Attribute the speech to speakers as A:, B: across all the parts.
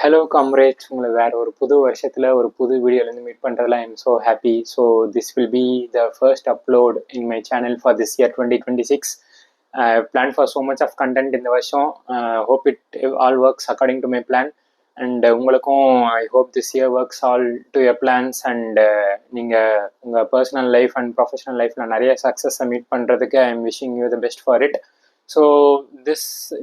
A: Hello comrades, உங்களை வேற ஒரு புது வருஷத்தில் ஒரு புது வீடியோலேருந்து மீட் பண்ணுறதுல I am so happy. So this will be the first upload in my channel for this year 2026. Plan for so much of content இந்த வருஷம். Hope it all works according to my plan. And உங்களுக்கும் I hope this year works all to your plans. And நீங்கள் உங்கள் personal life and professional லைஃப்பில் நிறைய சக்ஸஸை meet பண்ணுறதுக்கு I am wishing you the best for it. So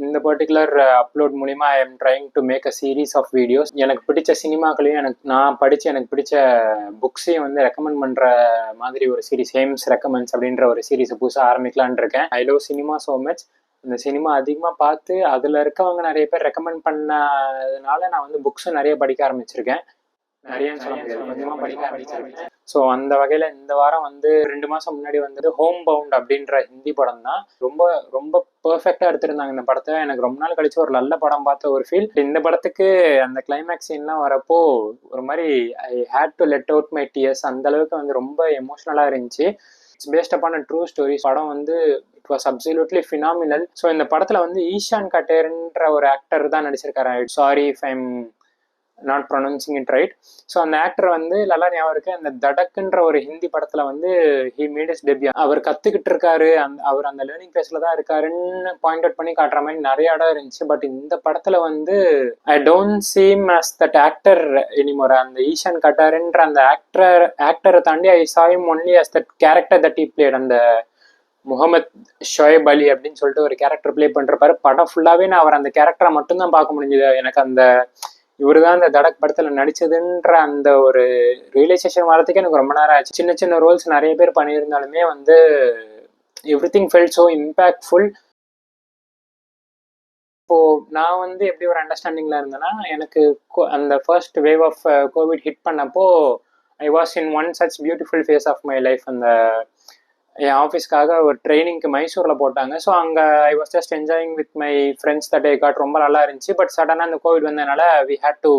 A: இந்த particular upload மூலிமா I am trying to make a series of videos. எனக்கு பிடிச்ச சினிமாக்களையும் நான் படித்து எனக்கு பிடிச்ச புக்ஸையும் வந்து ரெக்கமெண்ட் பண்ணுற மாதிரி ஒரு சீரீஸ், ஹேம்ஸ் ரெக்கமெண்ட்ஸ் அப்படின்ற ஒரு சீரீஸை புதுசாக ஆரம்பிக்கலான் இருக்கேன். I love cinema so much. இந்த சினிமா அதிகமாக பார்த்து அதில் இருக்கவங்க நிறைய பேர் ரெக்கமெண்ட் பண்ணதுனால நான் வந்து புக்ஸும் நிறைய படிக்க ஆரம்பிச்சிருக்கேன். நிறைய சொல்ல முடியாது, கொஞ்சமாக படிக்க ஆரம்பிச்சிருக்கேன். ஸோ அந்த வகையில் இந்த வாரம் வந்து 2 மாதம் முன்னாடி வந்தது ஹோம் பவுண்ட் அப்படின்ற ஹிந்தி படம் தான். ரொம்ப ரொம்ப பர்ஃபெக்டாக எடுத்திருந்தாங்க இந்த படத்தை. எனக்கு ரொம்ப நாள் கழிச்சு ஒரு நல்ல படம் பார்த்த ஒரு ஃபீல். இந்த படத்துக்கு அந்த கிளைமேக்ஸ் சீன்லாம் வரப்போ ஒரு மாதிரி I had to let out my tears. அந்த அளவுக்கு வந்து ரொம்ப எமோஷ்னலாக இருந்துச்சு. It's based upon a true story. படம் வந்து it was absolutely phenomenal. So இந்த படத்தில் வந்து ஈஷான் கட்டேர்ன்ற ஒரு ஆக்டர் தான் நடிச்சிருக்காரு. Sorry if I'm not pronouncing it right. So அந்த ஆக்டர் வந்து நல்லா ஞாபகம் இருக்கு, அந்த தடக்குன்ற ஒரு ஹிந்தி படத்துல வந்து ஹி மேட் இஸ் டெபியூ. அவர் கத்துக்கிட்டு இருக்காரு, அவர் அந்த லேர்னிங் ஃபேஸ்ல தான் இருக்காருன்னு பாயிண்ட் அவுட் பண்ணி காட்டுற மாதிரி நிறைய இடம் இருந்துச்சு. பட் இந்த படத்துல வந்து I don't seem as that actor anymore. அந்த ஈஷான் கட்டாருன்ற அந்த ஆக்டரை தாண்டி I saw him only as that character that he played. அந்த முகமது ஷோயப் அலி அப்படின்னு சொல்லிட்டு ஒரு கேரக்டர் பிளே பண்றப்பாரு. படம் ஃபுல்லாவே நான் அவர் அந்த கேரக்டரை மட்டும்தான் பார்க்க முடிஞ்சது. எனக்கு அந்த இவரு தான் அந்த தடக் படத்துல நடிச்சதுன்ற அந்த ஒரு ரியலைசேஷன் வரதுக்கு எனக்கு ரொம்ப நேரம் ஆச்சு. சின்ன சின்ன ரோல்ஸ் நிறைய பேர் பண்ணியிருந்தாலுமே வந்து everything felt so impactful. இப்போ நான் வந்து எப்படி ஒரு அண்டர்ஸ்டாண்டிங்ல இருந்தேன்னா, எனக்கு அந்த first wave of COVID hit பண்ணப்போ I was in one such beautiful phase of my life. அந்த என் ஆஃபீஸ்க்காக ஒரு ட்ரைனிங்க்கு மைசூரில் போட்டாங்க. ஸோ அங்கே I was just enjoying with my friends that I got. ரொம்ப நல்லா இருந்துச்சு. பட் சடனாக அந்த கோவிட் வந்ததுனால we had to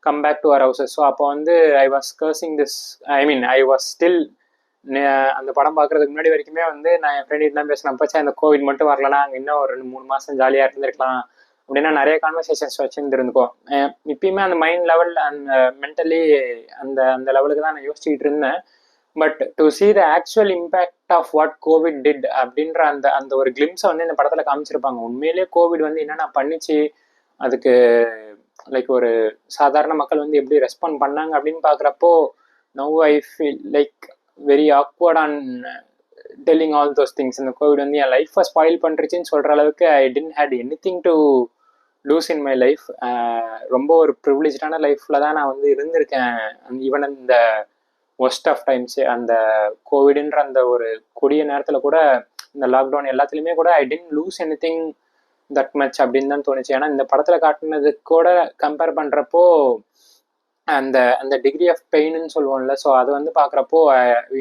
A: come back to our houses. So அப்போ வந்து I was cursing this, I was still அந்த படம் பார்க்குறதுக்கு முன்னாடி வரைக்குமே வந்து நான் என் ஃப்ரெண்ட் தான் பேசினேன், பச்சா இந்த கோவிட் மட்டும் வரலனா அங்கே இன்னும் ஒரு 2-3 மாதம் ஜாலியாக இருந்திருக்கலாம் அப்படின்னா நிறைய கான்வர்சேஷன்ஸ் வச்சுருந்துருந்துக்கோம். இப்பயுமே அந்த மைண்ட் லெவல் அந்த மென்டலி அந்த அந்த லெவலுக்கு தான் நான் யோசிச்சுக்கிட்டு இருந்தேன். But to see the actual impact of what COVID did அப்படின்ற அந்த அந்த ஒரு கிளிம்ஸை வந்து இந்த படத்தில் காமிச்சிருப்பாங்க. உண்மையிலேயே கோவிட் வந்து என்னென்ன பண்ணிச்சு, அதுக்கு லைக் ஒரு சாதாரண மக்கள் வந்து எப்படி ரெஸ்பாண்ட் பண்ணாங்க அப்படின்னு பார்க்குறப்போ now I feel like very awkward on telling all those things. இந்த கோவிட் வந்து என் லைஃப்பை ஸ்பாயில் பண்ணுறச்சுன்னு சொல்கிற அளவுக்கு I didn't had anything to lose in my life. ரொம்ப ஒரு ப்ரிவிலேஜான லைஃப்பில் தான் நான் வந்து இருந்திருக்கேன். ஈவன் இந்த ஒஸ்ட் ஆஃப் டைம்ஸ் அந்த கோவிடுன்ற அந்த ஒரு கொடிய நேரத்தில் கூட, இந்த லாக்டவுன் எல்லாத்துலேயுமே கூட I didn't lose anything that much அப்படின்னு தான் தோணுச்சு. ஏன்னா இந்த படத்தில் காட்டினது கூட கம்பேர் பண்ணுறப்போ அந்த அந்த டிகிரி ஆஃப் பெயின்னு சொல்லுவோம்ல, ஸோ அது வந்து பார்க்குறப்போ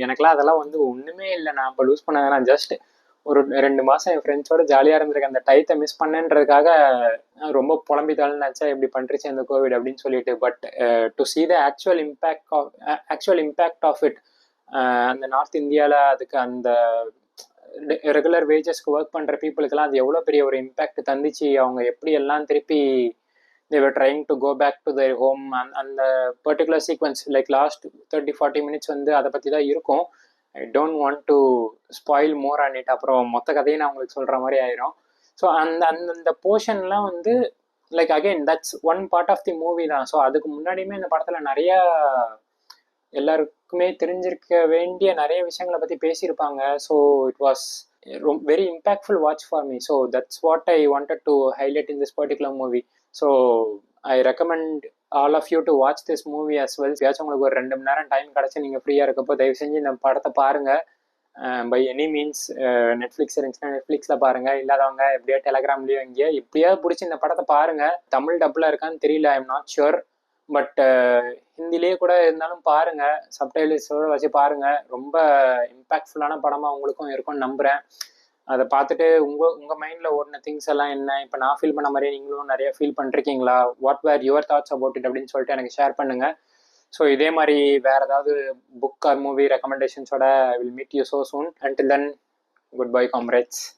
A: எனக்குலாம் அதெல்லாம் வந்து ஒன்றுமே இல்லை. நான் இப்போ லூஸ் பண்ணது நான் ஜஸ்ட் ஒரு 2 மாதம் என் ஃப்ரெண்ட்ஸோட ஜாலியாக இருந்திருக்கேன். அந்த டைத்தை மிஸ் பண்ணேன்றதுக்காக ரொம்ப புலம்பித்தாலும் நினச்சா இப்படி பண்ணுறச்சு அந்த கோவிட் அப்படின்னு சொல்லிட்டு. But to see the actual impact of it, அந்த நார்த் இந்தியாவில் அதுக்கு அந்த ரெகுலர் வேஜஸ்க்கு ஒர்க் பண்ணுற பீப்புளுக்கெல்லாம் அது எவ்வளோ பெரிய ஒரு இம்பேக்ட் தந்துச்சு. அவங்க எப்படி எல்லாம் திருப்பி they were trying to go back to their home. அந்த particular sequence like last 30-40 minutes வந்து அதை பற்றி தான் இருக்கும். I don't want to spoil more on it. அப்புறம் மொத்த கதையை நான் உங்களுக்கு சொல்கிற மாதிரி ஆயிரும். ஸோ அந்த அந்த போர்ஷன்லாம் வந்து like again that's one part of the movie தான். ஸோ அதுக்கு முன்னாடியுமே இந்த படத்தில் நிறையா எல்லாருக்குமே தெரிஞ்சிருக்க வேண்டிய நிறைய விஷயங்களை பற்றி பேசியிருப்பாங்க. So it was very impactful watch for me. So that's what I wanted to highlight in this particular movie. So I recommend all of you to watch this movie as well. ஏதாச்சும் உங்களுக்கு ஒரு 2 மணி நேரம் time கிடச்சி நீங்கள் ஃப்ரீயாக இருக்கப்போ தயவு செஞ்சு இந்த படத்தை பாருங்கள். பை எனி மீன்ஸ் நெட்ஃப்ளிக்ஸ் இருந்துச்சுன்னா நெட்ஃப்ளிக்ஸில் பாருங்கள். இல்லாதவங்க எப்படியோ டெலகிராம்லேயோ எங்கேயோ எப்படியாவது பிடிச்சி இந்த படத்தை பாருங்கள். தமிழ் டப்பில் இருக்கான்னு தெரியல, I am not sure. But ஹிந்திலேயே கூட இருந்தாலும் பாருங்கள், சப்டைட்டில்ஸோடு வச்சு பாருங்கள். ரொம்ப இம்பேக்ட்ஃபுல்லான படமாக உங்களுக்கும் இருக்கும்னு நம்புகிறேன். அதை பார்த்துட்டு உங்கள் மைண்டில் ஓடின திங்ஸ் எல்லாம் என்ன, இப்போ நான் ஃபீல் பண்ண மாதிரியே நீங்களும் நிறைய ஃபீல் பண்ணிருக்கீங்களா, what were your thoughts about it அப்படின்னு சொல்லிட்டு எனக்கு ஷேர் பண்ணுங்கள். ஸோ இதே மாதிரி வேறு ஏதாவது புக் ஆர் மூவி ரெக்கமெண்டேஷன்ஸோட I will meet you so soon. Until then, good bye comrades.